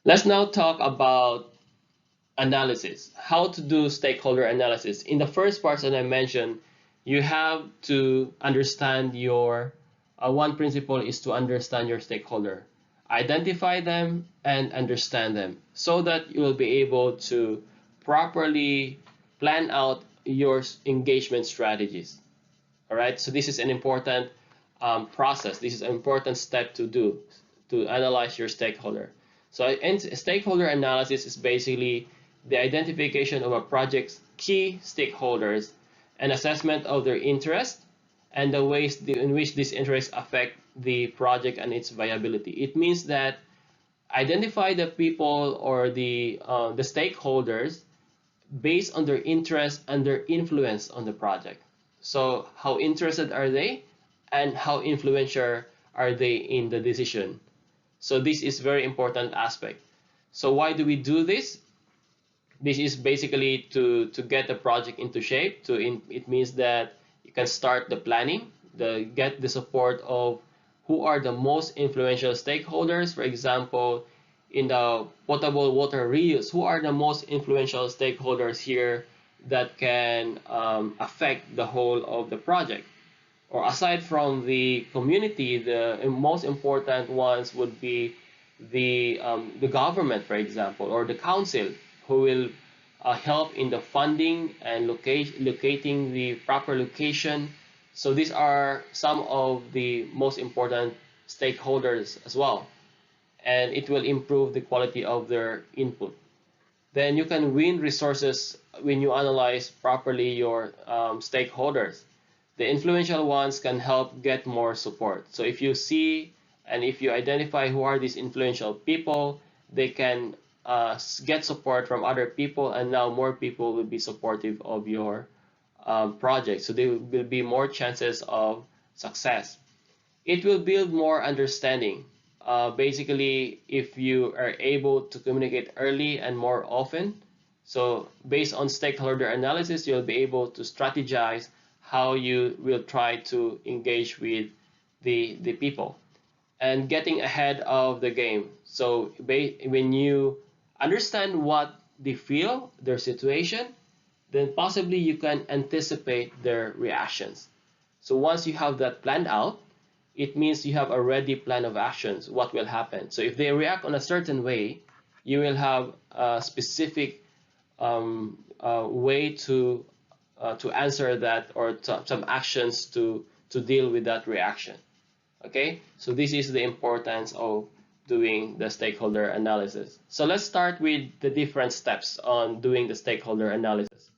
Let's now talk about analysis, how to do stakeholder analysis. In the first part that I mentioned, you have to understand your one principle is to understand your stakeholder, identify them and understand them so that you will be able to properly plan out your engagement strategies. All right, so this is an important process. This is an important step to do to analyze your stakeholder. So stakeholder analysis is basically the identification of a project's key stakeholders and assessment of their interest and the ways in which these interests affect the project and its viability. It means that identify the people or the stakeholders based on their interest and their influence on the project. So how interested are they and how influential are they in the decision? So this is very important aspect. So why do we do this? This is basically to get the project into shape. It means that you can start the planning, get the support of who are the most influential stakeholders. For example, in the potable water reuse, who are the most influential stakeholders here that can affect the whole of the project? Or aside from the community, the most important ones would be the government, for example, or the council, who will help in the funding and locating the proper location. So these are some of the most important stakeholders as well, and it will improve the quality of their input. Then you can win resources when you analyze properly your stakeholders. The influential ones can help get more support. So if you see and if you identify who are these influential people, they can get support from other people, and now more people will be supportive of your project. So there will be more chances of success. It will build more understanding. Basically, if you are able to communicate early and more often, so based on stakeholder analysis, you'll be able to strategize how you will try to engage with the people and getting ahead of the game. So when you understand what they feel, their situation, then possibly you can anticipate their reactions. So once you have that planned out, it means you have a ready plan of actions, what will happen. So if they react on a certain way, you will have a specific way to answer that, or some actions to deal with that reaction. Okay, so this is the importance of doing the stakeholder analysis. So let's start with the different steps on doing the stakeholder analysis.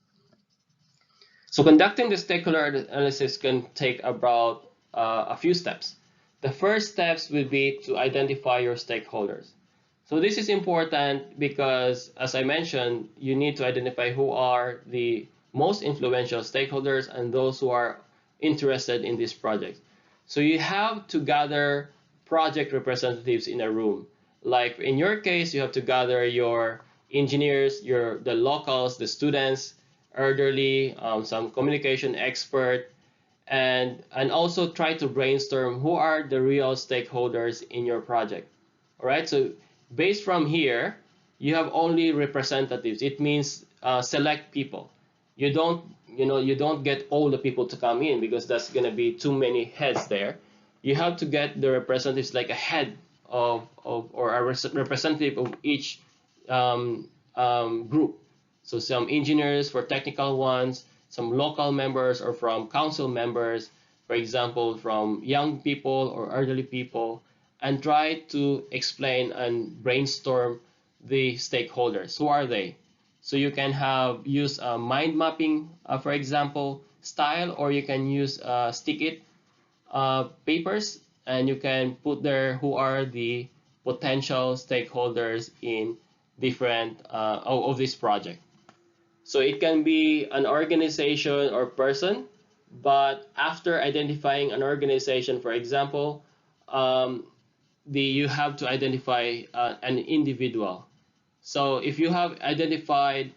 So conducting the stakeholder analysis can take about a few steps. The first steps will be to identify your stakeholders. So this is important because, as I mentioned, you need to identify who are the most influential stakeholders and those who are interested in this project. So you have to gather project representatives in a room. Like in your case, you have to gather your engineers, the locals, the students, elderly, some communication expert, and also try to brainstorm who are the real stakeholders in your project. All right, so based from here, you have only representatives. It means select people. You don't, you don't get all the people to come in because that's gonna be too many heads there. You have to get the representatives, like a head of or a representative of each group. So some engineers for technical ones, some local members or from council members, for example, from young people or elderly people, and try to explain and brainstorm the stakeholders. Who are they? So you can use a mind mapping, for example, style, or you can use stick it papers, and you can put there who are the potential stakeholders in different of this project. So it can be an organization or person, but after identifying an organization, for example, you have to identify an individual. So if you have identified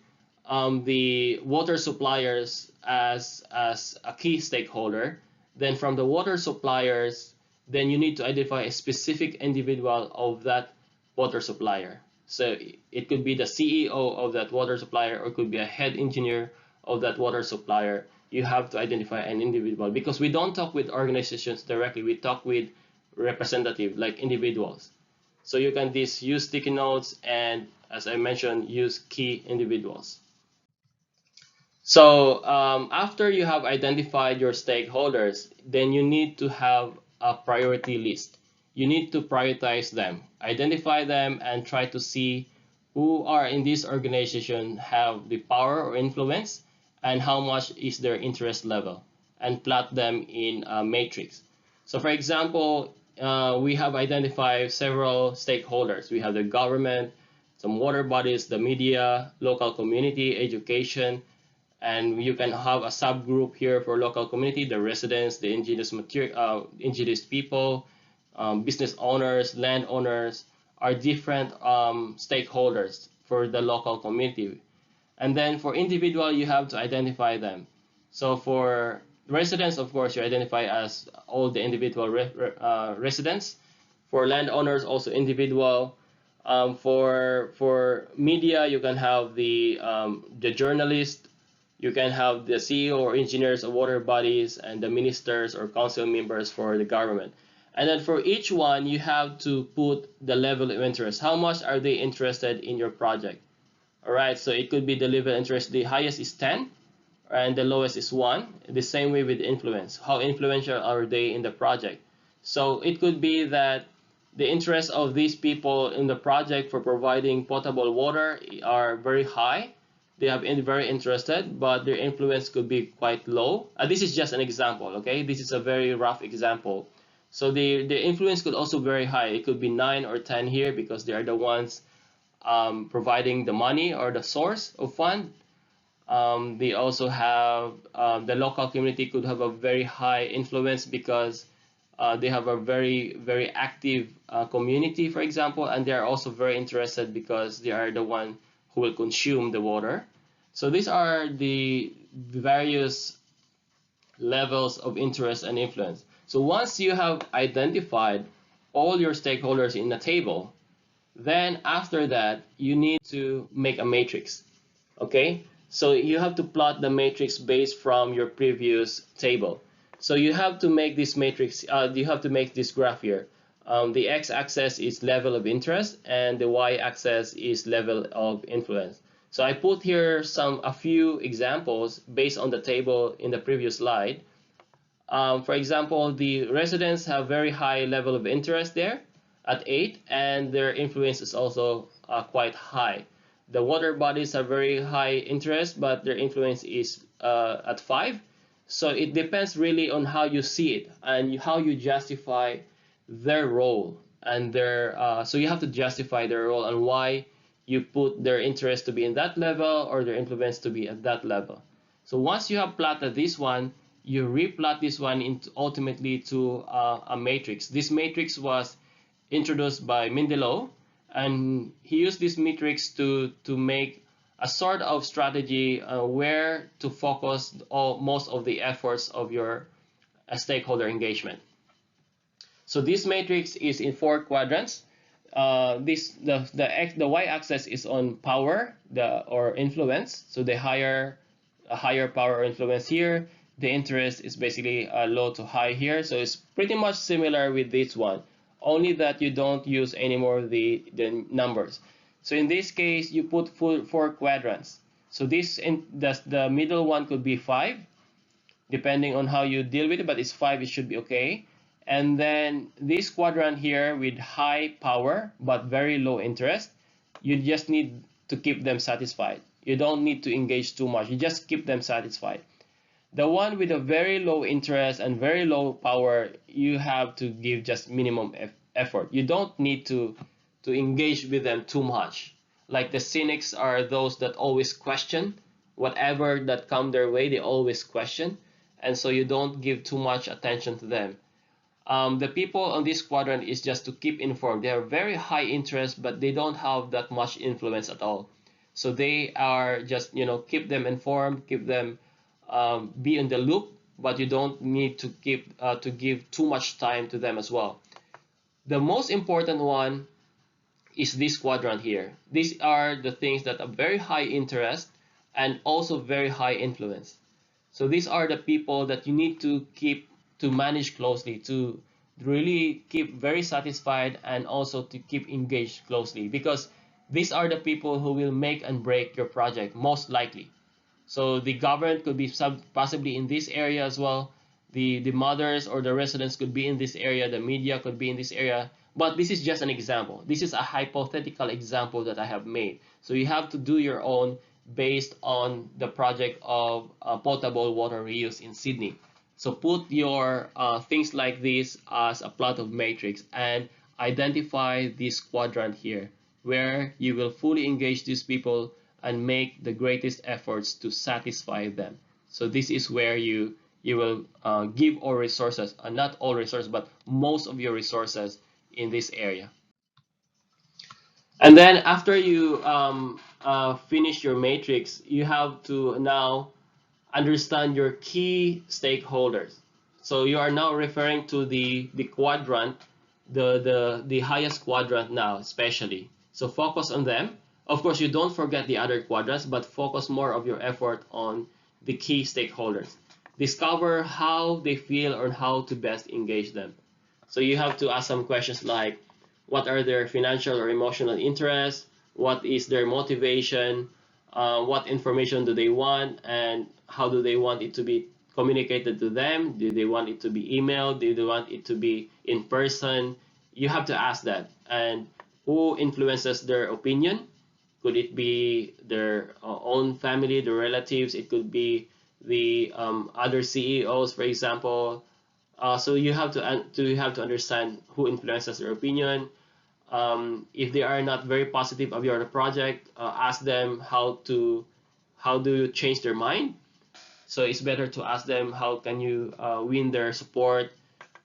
the water suppliers as a key stakeholder, then from the water suppliers, then you need to identify a specific individual of that water supplier. So it could be the CEO of that water supplier, or it could be a head engineer of that water supplier. You have to identify an individual, because we don't talk with organizations directly. We talk with representative, like individuals. So you can use sticky notes, and as I mentioned, use key individuals. So after you have identified your stakeholders, then you need to have a priority list. You need to prioritize them, identify them, and try to see who are in this organization have the power or influence, and how much is their interest level, and plot them in a matrix. So for example, we have identified several stakeholders. We have the government, some water bodies, the media, local community, education, and you can have a subgroup here for local community, the residents, the indigenous people, business owners, landowners are different stakeholders for the local community. And then for individual, you have to identify them. So for residents, of course, you identify as all the individual residents. For landowners, also individual. For media, you can have the journalist, you can have the CEO or engineers of water bodies, and the ministers or council members for the government. And then for each one, you have to put the level of interest. How much are they interested in your project? All right, so it could be the level of interest. The highest is 10, and the lowest is 1. The same way with influence. How influential are they in the project? So it could be that the interest of these people in the project for providing potable water are very high. They have been very interested, but their influence could be quite low. This is just an example, okay? This is a very rough example. So the influence could also be very high. It could be 9 or 10 here, because they are the ones providing the money or the source of fund. They also have the local community could have a very high influence, because they have a very active community, for example, and they are also very interested because they are the one who will consume the water. So these are the various levels of interest and influence. So once you have identified all your stakeholders in the table, then after that, you need to make a matrix, okay? So you have to plot the matrix based from your previous table. So you have to make this matrix, you have to make this graph here. The x-axis is level of interest, and the y-axis is level of influence. So I put here a few examples based on the table in the previous slide. For example, the residents have very high level of interest there at 8, and their influence is also quite high. The water bodies have very high interest, but their influence is at 5. So it depends really on how you see it and how you justify their role, and so you have to justify their role and why you put their interest to be in that level or their influence to be at that level. So once you have plotted this one, you replot this one ultimately to a matrix. This matrix was introduced by Mendeley, and he used this matrix to make a sort of strategy where to focus most of the efforts of your stakeholder engagement. So this matrix is in 4 quadrants. The y-axis is on power or influence. So the higher power or influence here. The interest is basically low to high here. So it's pretty much similar with this one, only that you don't use anymore the numbers. So in this case, you put 4 quadrants. So the middle one could be 5, depending on how you deal with it, but it's 5, it should be okay. And then this quadrant here with high power but very low interest, you just need to keep them satisfied. You don't need to engage too much. You just keep them satisfied. The one with a very low interest and very low power, you have to give just minimum effort. You don't need to engage with them too much. Like the cynics are those that always question. Whatever that come their way, they always question. And so you don't give too much attention to them. The people on this quadrant is just to keep informed. They are very high interest, but they don't have that much influence at all. So they are just, keep them informed, keep them be in the loop, but you don't need to give too much time to them as well. The most important one is this quadrant here. These are the things that are very high interest and also very high influence. So these are the people that you need to keep, to manage closely, to really keep very satisfied and also to keep engaged closely, because these are the people who will make and break your project most likely. So the government could be possibly in this area as well. The mothers or the residents could be in this area. The media could be in this area. But this is just an example. This is a hypothetical example that I have made. So you have to do your own based on the project of potable water reuse in Sydney. So put your things like this as a plot of matrix and identify this quadrant here where you will fully engage these people and make the greatest efforts to satisfy them. So this is where you will give all resources, not all resources, but most of your resources in this area. And then after you finish your matrix, you have to now understand your key stakeholders. So you are now referring to the quadrant, the highest quadrant now, especially. So focus on them. Of course, you don't forget the other quadrants, but focus more of your effort on the key stakeholders. Discover how they feel or how to best engage them. So you have to ask some questions like, what are their financial or emotional interests? What is their motivation? What information do they want? And how do they want it to be communicated to them? Do they want it to be emailed? Do they want it to be in person? You have to ask that. And who influences their opinion? Could it be their own family, their relatives? It could be the other CEOs, for example. So you have to understand who influences their opinion. If they are not very positive of your project, ask them how do you change their mind. So it's better to ask them how can you win their support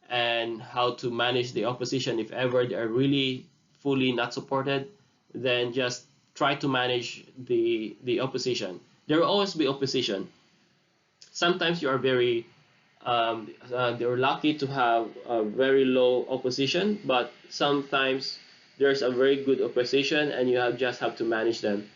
and how to manage the opposition if ever they are really fully not supported. Then just try to manage the opposition. There will always be opposition. Sometimes you are very they're lucky to have a very low opposition, but sometimes there's a very good opposition and you just have to manage them.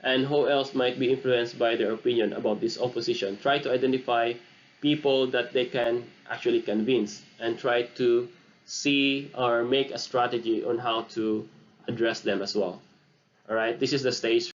And who else might be influenced by their opinion about this opposition? Try to identify people that they can actually convince and try to see or make a strategy on how to address them as well. All right, this is the stage